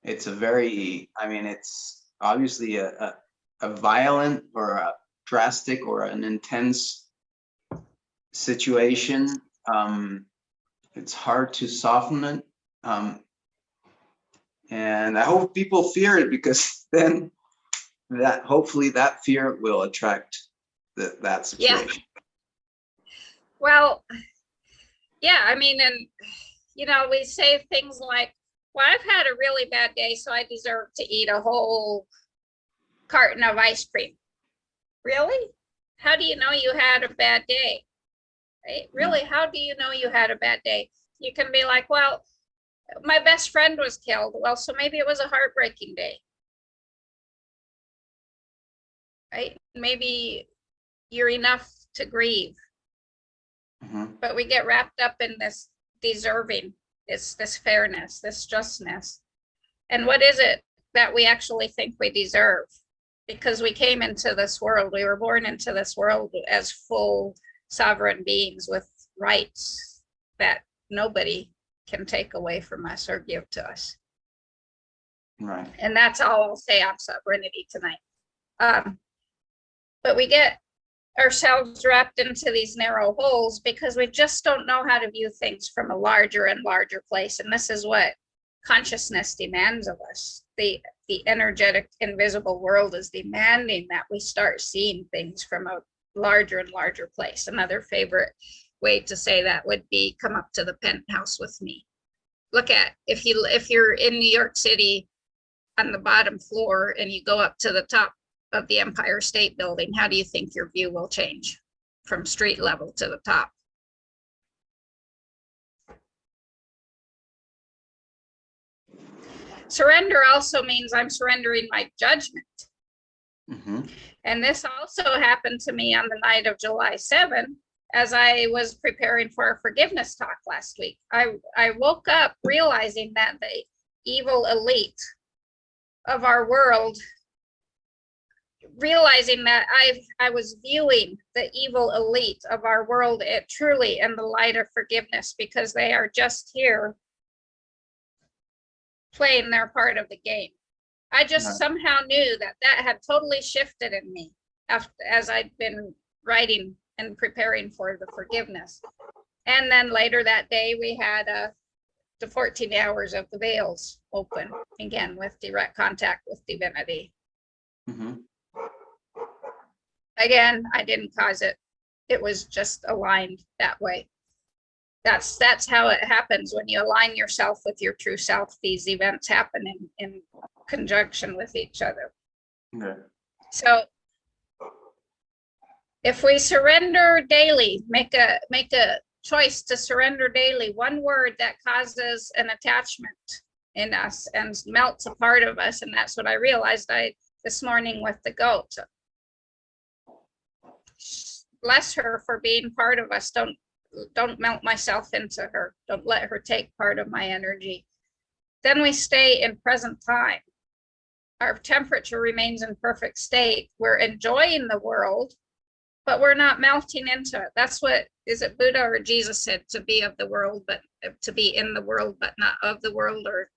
Speaker 1: it's a very, I mean, it's obviously a violent or a drastic or an intense situation. It's hard to soften it. And I hope people fear it, because then hopefully that fear will attract that situation.
Speaker 2: Yeah. Well, yeah, I mean, and you know, we say things like, well, I've had a really bad day, so I deserve to eat a whole carton of ice cream. Really? How do you know you had a bad day? Right? Really, how do you know you had a bad day? You can be like, well, my best friend was killed. Well, so maybe it was a heartbreaking day. Right? Maybe you're enough to grieve. But we get wrapped up in this deserving, this fairness, this justness. And what is it that we actually think we deserve? Because we came into this world, we were born into this world as full sovereign beings with rights that nobody can take away from us or give to us.
Speaker 1: Right.
Speaker 2: And that's all I'll say on sovereignty tonight. But we get ourselves wrapped into these narrow holes because we just don't know how to view things from a larger and larger place. And this is what consciousness demands of us. The energetic, invisible world is demanding that we start seeing things from a larger and larger place. Another favorite way to say that would be, come up to the penthouse with me. Look at, if you're in New York City on the bottom floor and you go up to the top of the Empire State Building, how do you think your view will change from street level to the top? Surrender also means I'm surrendering my judgment. And this also happened to me on the night of July 7, as I was preparing for our forgiveness talk last week. I woke up realizing that the evil elite of our world, realizing that I was viewing the evil elite of our world truly in the light of forgiveness, because they are just here playing their part of the game. I just somehow knew that that had totally shifted in me as I'd been writing and preparing for the forgiveness. And then later that day, we had the 14 hours of the veils open again with direct contact with divinity. Again, I didn't cause it. It was just aligned that way. That's how it happens when you align yourself with your true self. These events happen in conjunction with each other.
Speaker 1: Okay.
Speaker 2: So if we surrender daily, make a choice to surrender daily, one word that causes an attachment in us and melts a part of us. And that's what I realized this morning with the goat. Bless her for being part of us. Don't melt myself into her. Don't let her take part of my energy. Then we stay in present time. Our temperature remains in perfect state. We're enjoying the world, but we're not melting into it. That's what, is it Buddha or Jesus said, to be of the world, but to be in the world, but not of the world, or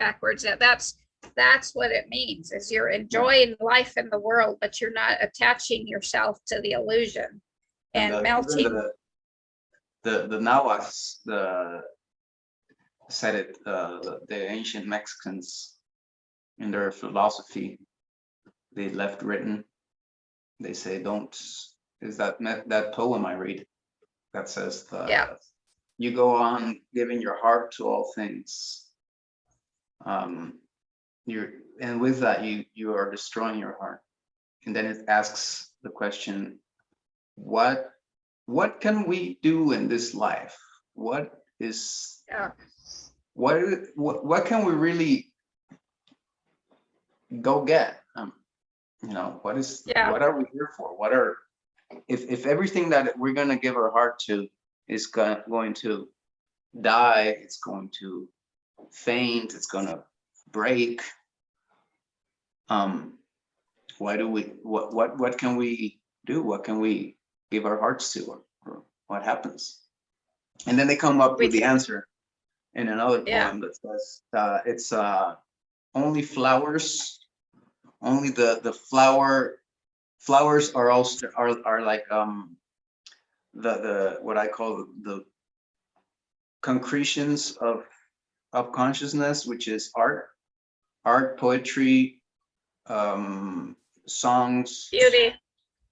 Speaker 2: backwards. That's what it means, is you're enjoying life in the world, but you're not attaching yourself to the illusion and melting.
Speaker 1: The Nahuas said it, the ancient Mexicans, in their philosophy, they left written, they say, is that poem I read that says, you go on giving your heart to all things. And with that, you are destroying your heart. And then it asks the question, what can we do in this life? What can we really go get? What are we here for? If everything that we're going to give our heart to is going to die, it's going to faint, it's going to break, what can we do? What can we give our hearts to, or what happens? And then they come up with the answer in another poem that says, only flowers, only the flowers are also are like the what I call the concretions of consciousness, which is art, poetry, songs,
Speaker 2: Beauty,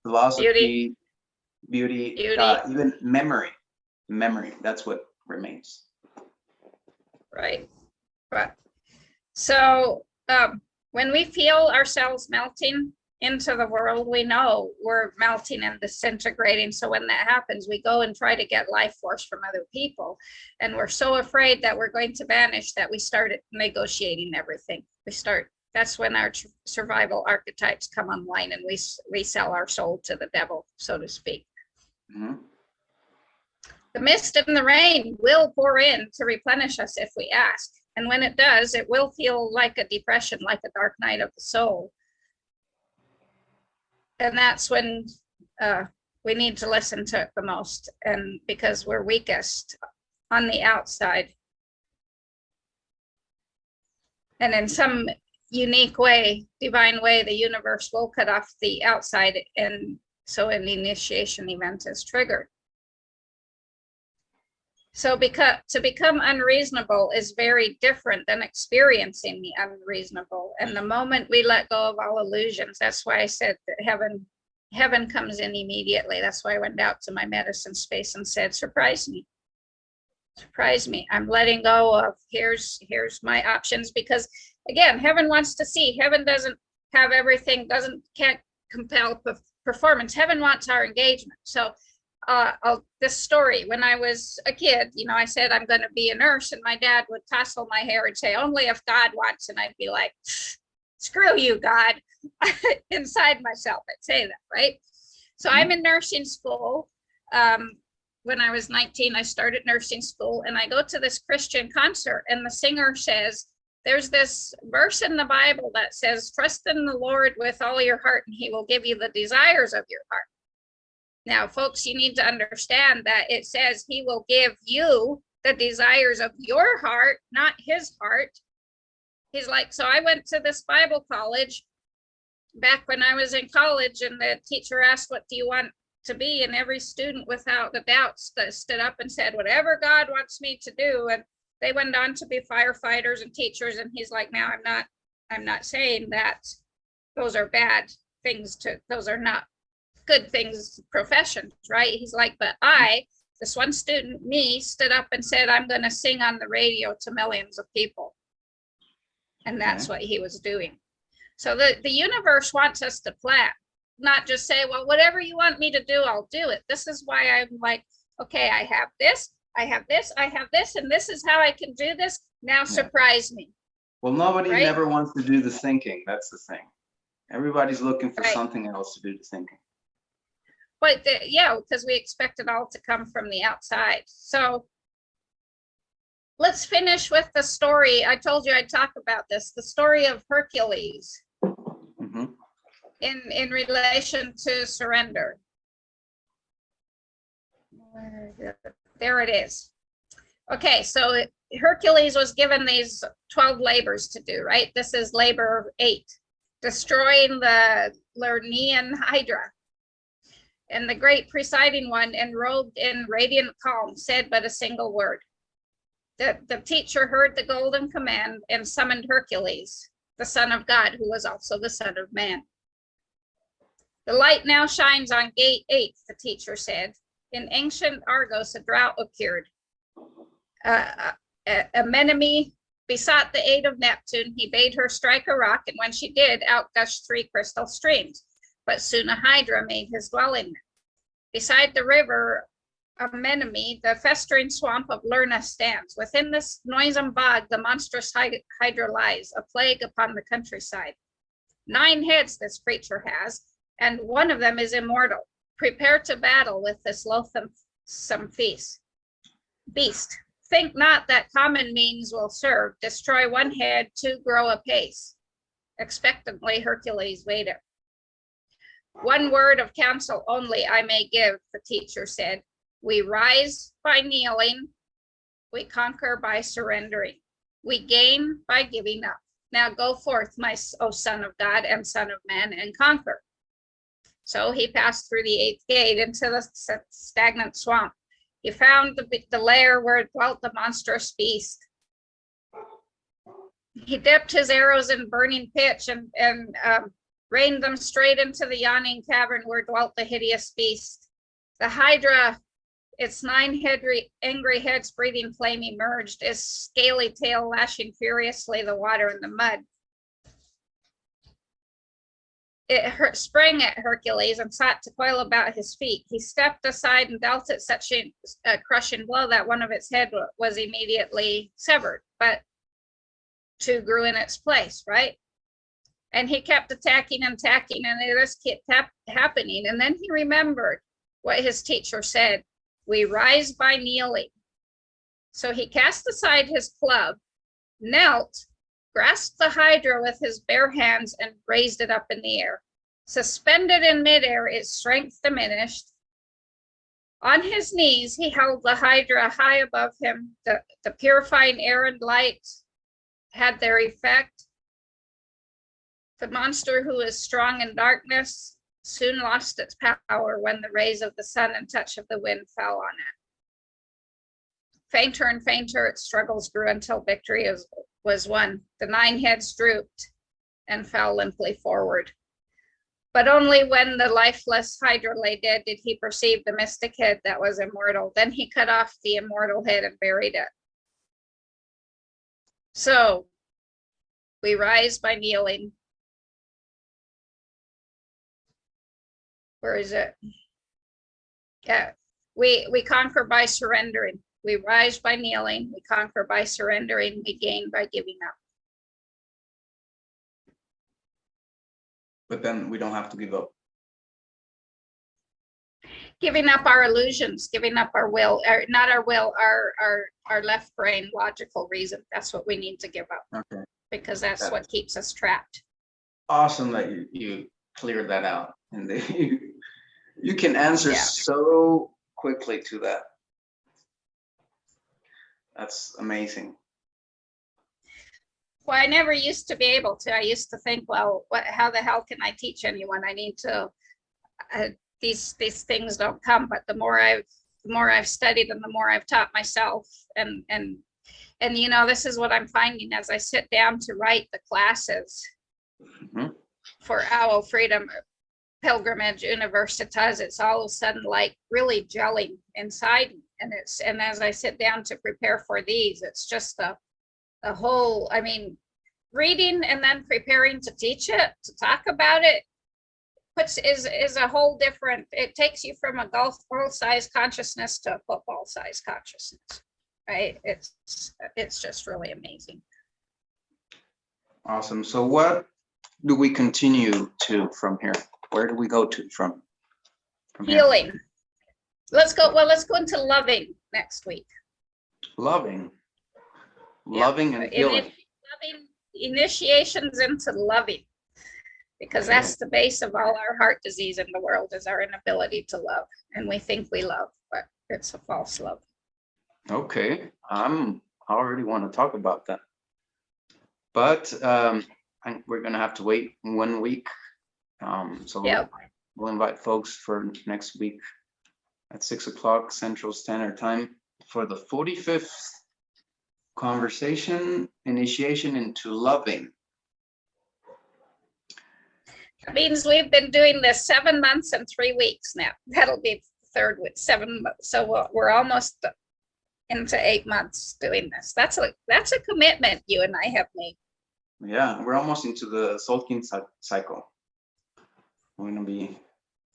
Speaker 1: philosophy, beauty,
Speaker 2: beauty,
Speaker 1: even memory. That's what remains.
Speaker 2: right? But so when we feel ourselves melting into the world, we know we're melting and disintegrating. So when that happens, we go and try to get life force from other people. And we're so afraid that we're going to vanish that we start negotiating everything. That's when our survival archetypes come online, and we sell our soul to the devil, so to speak.
Speaker 1: Mm-hmm.
Speaker 2: The mist and the rain will pour in to replenish us if we ask. And when it does, it will feel like a depression, like a dark night of the soul. And that's when we need to listen to it the most, and because we're weakest on the outside. And in some unique way, divine way, the universe will cut off the outside, and so an initiation event is triggered. So to become unreasonable is very different than experiencing the unreasonable. And the moment we let go of all illusions, that's why I said that heaven comes in immediately. That's why I went out to my medicine space and said, surprise me. Surprise me. I'm letting go of here's my options, because again, heaven wants to see. Heaven doesn't have everything, can't compel performance. Heaven wants our engagement. So this story, when I was a kid, I said I'm going to be a nurse, and my dad would tousle my hair and say, only if God wants. And I'd be like, screw you, God. Inside myself, I'd say that, right? So I'm in nursing school. When I was 19, I started nursing school, and I go to this Christian concert, and the singer says, there's this verse in the Bible that says, trust in the Lord with all your heart, and he will give you the desires of your heart. Now, folks, you need to understand that it says he will give you the desires of your heart, not his heart. He's like, so I went to this Bible college back when I was in college, and the teacher asked, what do you want to be? And every student, without a doubt, stood up and said, whatever God wants me to do. And they went on to be firefighters and teachers. And he's like, now I'm not saying that those are bad things those are not good things, professions, right? He's like, but this one student, me, stood up and said, I'm going to sing on the radio to millions of people. And that's what he was doing. So the universe wants us to plan, not just say, well, whatever you want me to do, I'll do it. This is why I'm like, okay, I have this, I have this, I have this, and this is how I can do this. Now surprise me.
Speaker 1: Well, nobody never wants to do the thinking. That's the thing. Everybody's looking for something else to do the thinking.
Speaker 2: But because we expect it all to come from the outside. So let's finish with the story. I told you I'd talk about this, the story of Hercules in relation to surrender. There it is. Okay, so Hercules was given these 12 labors to do, right? This is labor 8, destroying the Lernaean Hydra. And the great presiding one, enrobed in radiant calm, said but a single word. The teacher heard the golden command and summoned Hercules, the son of God, who was also the son of man. The light now shines on gate 8, the teacher said. In ancient Argos, a drought occurred. Anemone besought the aid of Neptune. He bade her strike a rock, and when she did, out gushed 3 crystal streams. But soon a hydra made his dwelling there. Beside the river Anemone, the festering swamp of Lerna stands. Within this noisome bog, the monstrous hydra lies, a plague upon the countryside. 9 heads this creature has, and one of them is immortal. Prepare to battle with this loathsome beast. Think not that common means will serve. Destroy 1 head, 2 grow apace. Expectantly, Hercules waited. 1 word of counsel only I may give, the teacher said. We rise by kneeling, we conquer by surrendering, we gain by giving up. Now go forth, O Son of God and Son of Man, and conquer. So he passed through the 8th gate into the stagnant swamp. He found the lair where dwelt the monstrous beast. He dipped his arrows in burning pitch and rained them straight into the yawning cavern where dwelt the hideous beast. The Hydra, its 9 angry heads breathing flame, emerged, its scaly tail lashing furiously the water and the mud. It sprang at Hercules and sought to coil about his feet. He stepped aside and dealt it such a crushing blow that one of its head was immediately severed, but 2 grew in its place, right? And he kept attacking and attacking, and this kept happening. And then he remembered what his teacher said, we rise by kneeling. So he cast aside his club, knelt, grasped the Hydra with his bare hands and raised it up in the air. Suspended in midair, its strength diminished. On his knees, he held the Hydra high above him. The purifying air and light had their effect. The monster, who is strong in darkness, soon lost its power when the rays of the sun and touch of the wind fell on it. Fainter and fainter, its struggles grew until victory was won. The 9 heads drooped and fell limply forward. But only when the lifeless Hydra lay dead did he perceive the mystic head that was immortal. Then he cut off the immortal head and buried it. So we rise by kneeling. Where is it? Yeah, we conquer by surrendering. We rise by kneeling. We conquer by surrendering. We gain by giving up.
Speaker 1: But then we don't have to give up.
Speaker 2: Giving up our illusions, giving up our will, or not our will, our left brain logical reason. That's what we need to give up.
Speaker 1: Okay.
Speaker 2: Because that's what keeps us trapped.
Speaker 1: Awesome that you cleared that out, and you can answer so quickly to that. That's amazing.
Speaker 2: Well, I never used to be able to. I used to think, well, how the hell can I teach anyone? I need to. These things don't come. But the more I've studied and the more I've taught myself, and you know, this is what I'm finding as I sit down to write the classes for Owl Freedom Pilgrimage Universitas. It's all of a sudden like really gelling inside me. And as I sit down to prepare for these, it's just the whole, I mean, reading and then preparing to teach it, to talk about it, is a whole different, it takes you from a golf ball size consciousness to a football size consciousness, right? It's just really amazing.
Speaker 1: Awesome. So what do we continue to from here? Where do we go to from
Speaker 2: healing
Speaker 1: here?
Speaker 2: Let's go into loving next week.
Speaker 1: Loving and healing.
Speaker 2: Loving, initiations into loving, because that's the base of all our heart disease in the world, is our inability to love. And we think we love, but it's a false love.
Speaker 1: Okay, I already want to talk about that. But we're going to have to wait 1 week. So we'll invite folks for next week at 6 o'clock Central Standard Time for the 45th conversation, initiation into loving.
Speaker 2: That means we've been doing this 7 months and 3 weeks now. That'll be the 3rd week, 7 months. So we're almost into 8 months doing this. That's a commitment you and I have made.
Speaker 1: Yeah, we're almost into the Sulking cycle. We're going to be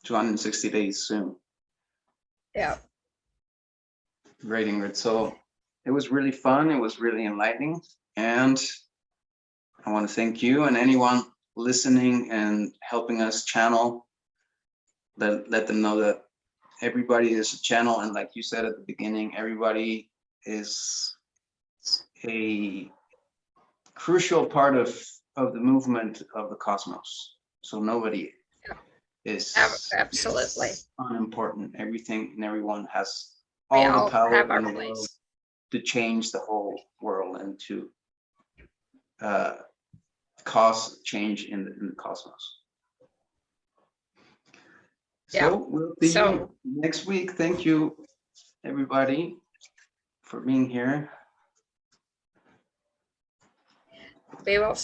Speaker 1: 260 days soon.
Speaker 2: Yeah.
Speaker 1: Great, Ingrid. So it was really fun. It was really enlightening. And I want to thank you and anyone listening and helping us channel. Let them know that everybody is a channel. And like you said at the beginning, everybody is a crucial part of the movement of the cosmos. So nobody is
Speaker 2: absolutely
Speaker 1: unimportant. Everything and everyone has all the power in the world to change the whole world and to cause change in the cosmos.
Speaker 2: Yeah.
Speaker 1: So we'll see
Speaker 2: So-
Speaker 1: you next week. Thank you, everybody, for being here.
Speaker 2: We will